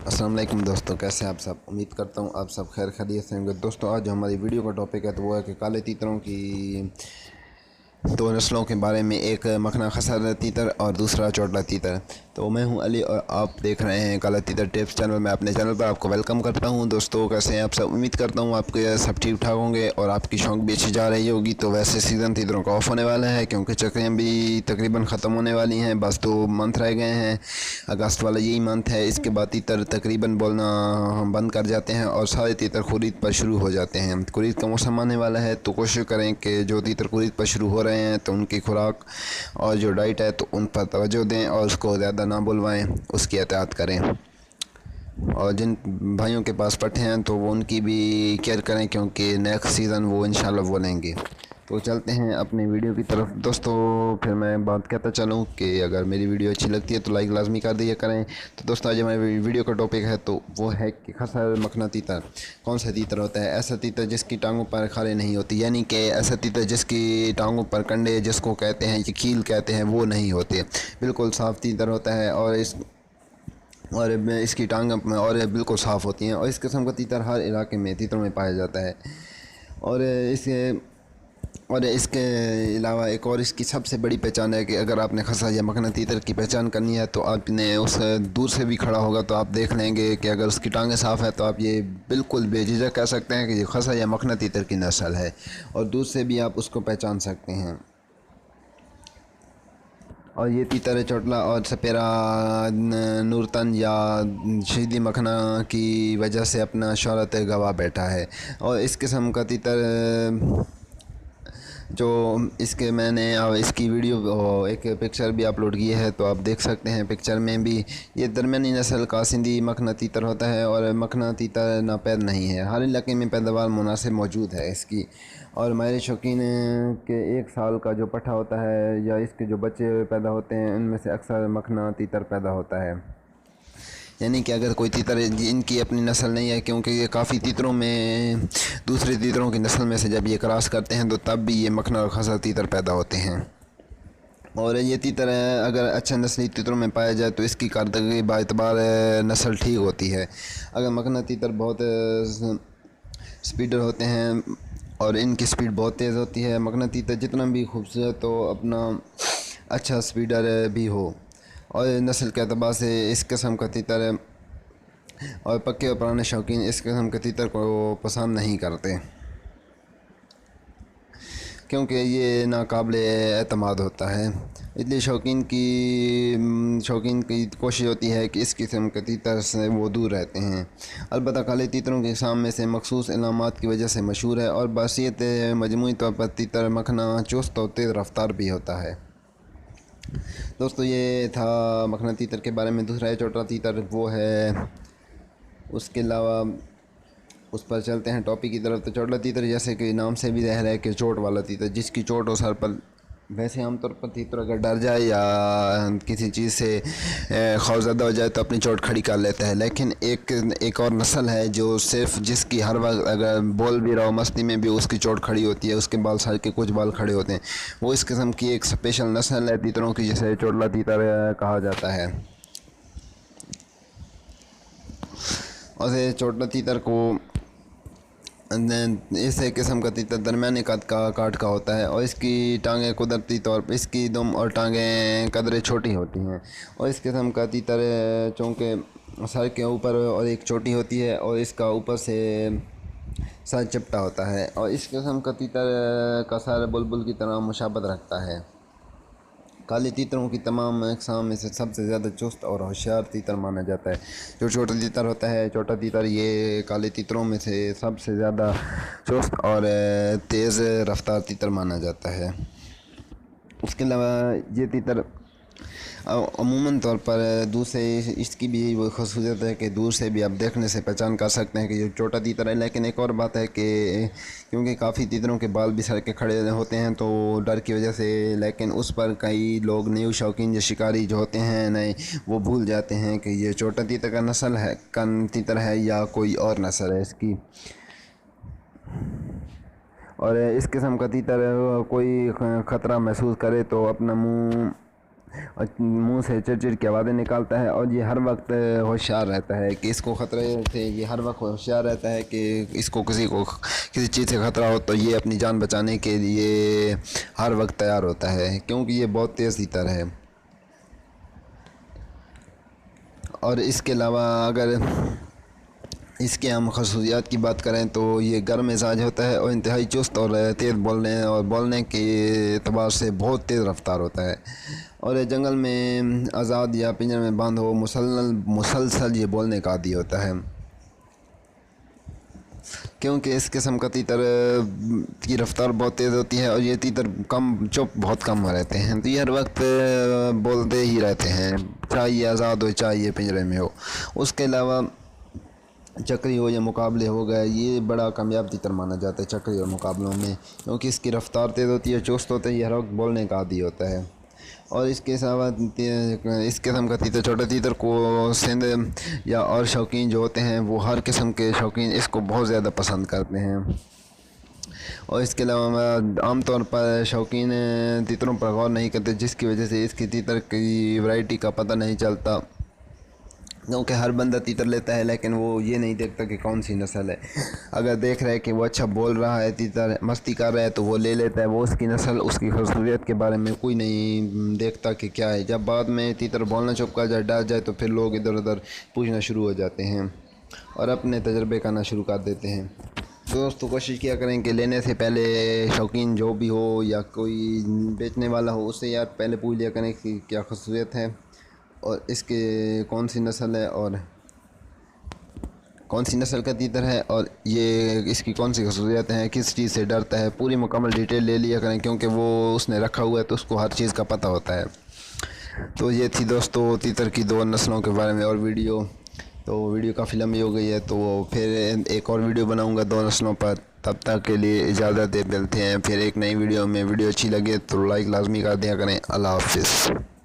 अस्सलाम वालेकुम दोस्तों, कैसे हैं आप सब। उम्मीद करता हूँ आप सब खैर खैरियत से होंगे। दोस्तों, आज हमारी वीडियो का टॉपिक है तो वो है कि काले तीतरों की दो नस्लों के बारे में, एक मखना खसर तीतर और दूसरा चोटला तीतर। तो मैं हूं अली और आप देख रहे हैं काला तीतर टिप्स चैनल। मैं अपने चैनल पर आपको वेलकम करता हूं। दोस्तों, कैसे हैं आप सब। उम्मीद करता हूं आपके सब ठीक ठाक होंगे और आपकी शौक भी अच्छी जा रही होगी। तो वैसे सीज़न तीतरों का ऑफ होने वाला है क्योंकि चक्रियाँ भी तकरीबन ख़त्म होने वाली हैं। बस 2 मंथ रह गए हैं, अगस्त वाला यही मंथ है। इसके बाद तीतर तकरीबन बोलना हम बंद कर जाते हैं और सारे तीतर खुरीद पर शुरू हो जाते हैं। खुरीद का मौसम आने वाला है तो कोशिश करें कि जो तीतर खुरीद पर शुरू हो रहे हैं तो उनकी खुराक और जो डाइट है तो उन पर तवज्जो दें और उसको ज़्यादा ना बुलवाएं, उसकी एहतियात करें। और जिन भाइयों के पास पट्ठे हैं तो वो उनकी भी केयर करें क्योंकि नेक्स्ट सीज़न वो इंशाल्लाह वो लेंगे। तो चलते हैं अपनी वीडियो की तरफ। दोस्तों, फिर मैं बात कहता चलूँ कि अगर मेरी वीडियो अच्छी लगती है तो लाइक लाजमी कर दिया करें। तो दोस्तों, आज हमारे वीडियो का टॉपिक है तो वो है कि खसर मखना तीतर कौन सा तीतर होता है। ऐसा तीतर जिसकी टांगों पर खाले नहीं होती, यानी कि ऐसा तीतर जिसकी टांगों पर कंडे जिसको कहते हैं कि कील कहते हैं वो नहीं होते। बिल्कुल साफ़ तीतर होता है और इसकी टांग और बिल्कुल साफ़ होती हैं। और इस किस्म का तीतर हर इलाके में तीतरों में पाया जाता है। और इसे और इसके अलावा एक और इसकी सबसे बड़ी पहचान है कि अगर आपने खसा या मखना तीतर की पहचान करनी है तो आपने उस दूर से भी खड़ा होगा तो आप देख लेंगे कि अगर उसकी टांगें साफ़ है तो आप ये बिल्कुल बेझिझक कह सकते हैं कि ये खसा या मखना तीतर की नस्ल है। और दूर से भी आप उसको पहचान सकते हैं। और ये तीतर चोटला और सपेरा नूरतन या शहीदी मखना की वजह से अपना शोहरत गवा बैठा है। और इस किस्म का तीतर जो इसके मैंने इसकी वीडियो एक पिक्चर भी अपलोड की है तो आप देख सकते हैं। पिक्चर में भी ये दरमियानी नस्ल का सिंधी मखना तीतर होता है और मखना तीतर नापैद नहीं है। हर इलाके में पैदावार मुनासिब मौजूद है इसकी। और माहिर शौकीन के 1 साल का जो पट्ठा होता है या इसके जो बच्चे पैदा होते हैं उनमें से अक्सर मखना तीतर पैदा होता है। यानी कि अगर कोई तीतर इनकी अपनी नस्ल नहीं है क्योंकि ये काफ़ी तीतरों में दूसरे तीतरों की नस्ल में से जब ये क्रॉस करते हैं तो तब भी ये मखना और खसा तीतर पैदा होते हैं। और ये तीतर अगर अच्छा नस्ली तीतरों में पाया जाए तो इसकी कारदगी बातबार नस्ल ठीक होती है। अगर मखना तीतर बहुत स्पीडर होते हैं और इनकी स्पीड बहुत तेज़ होती है। मखना तीतर जितना भी खूबसूरत हो, अपना अच्छा स्पीडर भी हो। और नस्ल के अतबार से इस किस्म का तीतर और पक्के और पुराने शौकीन इस किस्म के तीतर को पसंद नहीं करते क्योंकि ये नाकाबिल एतमाद होता है। इसलिए शौकीन की कोशिश होती है कि इस किस्म के तीतर से वो दूर रहते हैं। अलबत्ता काले तीतरों के सामने से मखसूस इलामात की वजह से मशहूर है और बासियत मजमूई तौर पर तीतर मखना चुस्त और तेज़ रफ्तार भी होता है। दोस्तों, ये था मखना तीतर के बारे में। दूसरा है चोटा तीतर, वो है उसके अलावा उस पर चलते हैं टॉपिक की तरफ। तो चोटला तीतर जैसे कि नाम से भी ज़ाहिर है कि चोट वाला तीतर, जिसकी चोट हो सर पर। वैसे आमतौर पर तीतर अगर डर जाए या किसी चीज़ से खौफज़दा हो जाए तो अपनी चोट खड़ी कर लेता है। लेकिन एक और नस्ल है जो सिर्फ जिसकी हर वक्त अगर बोल भी रहो मस्ती में भी उसकी चोट खड़ी होती है, उसके बाल सर के कुछ बाल खड़े होते हैं। वो इस किस्म की एक स्पेशल नस्ल है तीतरों की जिसे चोटला तीतर कहा जाता है। और चोटला तीतर को इस किस्म का तीतर दरमियाने कद का काट का होता है और इसकी टांगें कुदरती तौर पर इसकी दुम और टांगें कदरे छोटी होती हैं। और इस किस्म का तीतर चूँकि सर के ऊपर और एक चोटी होती है और इसका ऊपर से सर चिपटा होता है। और इस किस्म का तीतर का सर बुलबुल की तरह मुशाबत रखता है। काले तीतरों की तमाम अक़साम में से सबसे ज़्यादा चुस्त और होशियार तीतर माना जाता है। जो छोटा तीतर होता है, छोटा तीतर ये काले तीतरों में से सबसे ज़्यादा चुस्त और तेज़ रफ्तार तीतर माना जाता है। उसके अलावा ये तीतर अमूमन तौर पर दूर से इसकी भी वो ख़ासियत है कि दूर से भी आप देखने से पहचान कर सकते हैं कि ये छोटा तीतर है। लेकिन एक और बात है कि क्योंकि काफ़ी तीतरों के बाल भी सर के खड़े होते हैं तो डर की वजह से, लेकिन उस पर कई लोग न्यू शौकीन या शिकारी जो होते हैं नए, वो भूल जाते हैं कि ये छोटा तीतर का नस्ल है, कन तीतर है या कोई और नस्ल है इसकी। और इस किस्म का तीतर कोई ख़तरा महसूस करे तो अपना मुंह और मुंह से चिड़चिड़ की आवाज़ें निकालता है और ये हर वक्त होशियार रहता है कि इसको ख़तरे से, ये हर वक्त होशियार रहता है कि इसको किसी चीज़ से ख़तरा हो तो ये अपनी जान बचाने के लिए हर वक्त तैयार होता है, क्योंकि ये बहुत तेज़ तीतर है। और इसके अलावा अगर इसके हम खसूसियात की बात करें तो ये गर्म मिजाज होता है और इंतहाई चुस्त और तेज़ बोलने के एतबार से बहुत तेज़ रफ्तार होता है। और ये जंगल में आज़ाद या पिंजरे में बंद हो मुसलसल ये बोलने का आदी होता है, क्योंकि इस किस्म का तीतर की रफ्तार बहुत तेज़ होती है और ये तीतर बहुत कम रहते हैं, तो ये हर वक्त बोलते ही रहते हैं, चाहे ये आज़ाद हो चाहे ये पिंजरे में हो। उसके अलावा चक्री हो या मुकाबले हो गए, ये बड़ा कामयाब तीतर माना जाता है चक्री और मुकाबलों में, क्योंकि इसकी रफ्तार तेज़ होती है, चुस्त होता है, ये हर वक्त बोलने का आदी होता है। और इसके अलावा इस किस्म का तीतर, छोटे तीतर को सिंध या और शौकीन जो होते हैं वो हर किस्म के शौकीन इसको बहुत ज़्यादा पसंद करते हैं। और इसके अलावा आमतौर पर शौकीन तीतरों पर गौर नहीं करते, जिसकी वजह से इसकी तीतर की वैरायटी का पता नहीं चलता, क्योंकि हर बंदा तीतर लेता है लेकिन वो ये नहीं देखता कि कौन सी नस्ल है। अगर देख रहा है कि वो अच्छा बोल रहा है, तीतर मस्ती कर रहा है, तो वो ले लेता है, वो उसकी नस्ल उसकी खूबसूरत के बारे में कोई नहीं देखता कि क्या है। जब बाद में तीतर बोलना चुप कर जाए, डर जाए, तो फिर लोग इधर उधर पूछना शुरू हो जाते हैं और अपने तजर्बे करना शुरू कर देते हैं। दोस्तों कोशिश किया करें कि लेने से पहले शौकीन जो भी हो या कोई बेचने वाला हो, उससे यार पहले पूछ लिया करें कि क्या खसूसियत है और इसके कौन सी नस्ल है और कौन सी नस्ल का तीतर है और ये इसकी कौन सी खसूसियत हैं, किस चीज़ से डरता है, पूरी मुकम्मल डिटेल ले लिया करें, क्योंकि वो उसने रखा हुआ है तो उसको हर चीज़ का पता होता है। तो ये थी दोस्तों तीतर की 2 नस्लों के बारे में और वीडियो। तो वीडियो काफ़ी लंबी हो गई है, तो फिर एक और वीडियो बनाऊंगा 2 नस्लों पर। तब तक के लिए इजाज़त दे, मिलते हैं फिर एक नई वीडियो में। वीडियो अच्छी लगे तो लाइक लाजमी कर दिया करें। अल्लाह हाफिज़।